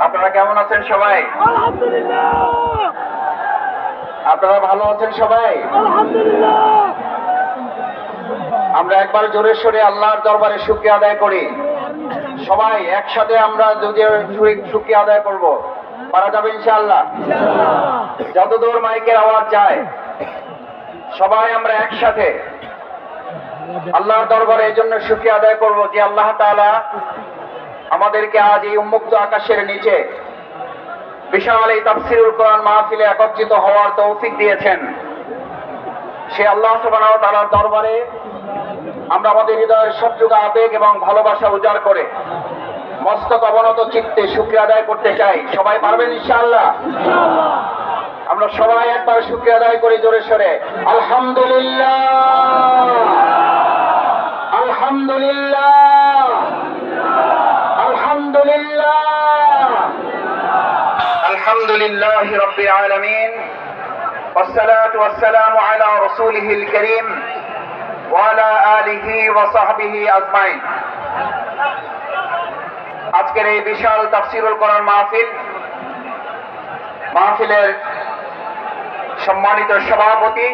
আপনারা কেমন আছেন সবাই? আলহামদুলিল্লাহ। আপনারা ভালো আছেন সবাই? আলহামদুলিল্লাহ। আমরা একবার জোরে সোরে আল্লাহর দরবারে শুকরিয়া আদায় করি। সবাই একসাথে আমরা যদি শুকরিয়া আদায় করব, পারা যাবে ইনশাআল্লাহ। যতদূর মাইকের আওয়াজ যায় সবাই আমরা একসাথে আল্লাহর দরবারে এই জন্য শুকরিয়া আদায় করব যে আল্লাহ তাআলা আমাদেরকে আজ এই উন্মুক্ত আকাশের নিচে বিশাল এই তাফসীরুল কোরআন মাহফিলে একত্রিত হওয়ার তৌফিক দিয়েছেন। সে আল্লাহ সুবহানাহু ওয়া তাআলার দরবারে আমরা আমাদের হৃদয়ের সবটুকু আবেগ এবং ভালোবাসা উজাড় করে মস্তক অবনত চিত্তে শুকরিয়া আদায় করতে চাই। সবাই পারবেন ইনশাআল্লাহ? আমরা সবাই একবার শুকরিয়া আদায় করি জোরে সোরে। আলহামদুলিল্লাহ, আলহামদুলিল্লাহ, আলহামদুলিল্লাহ, আলহামদুলিল্লাহি রাব্বিল আলামিন, ওয়াসসালাতু ওয়াসসালামু আলা রাসূলিহিল কারীম ওয়া আলা আলিহি ওয়া সাহবিহি আজমাইন। আজকের এই বিশাল তাফসীরুল কোরআন মাহফিলের সম্মানিত সভাপতি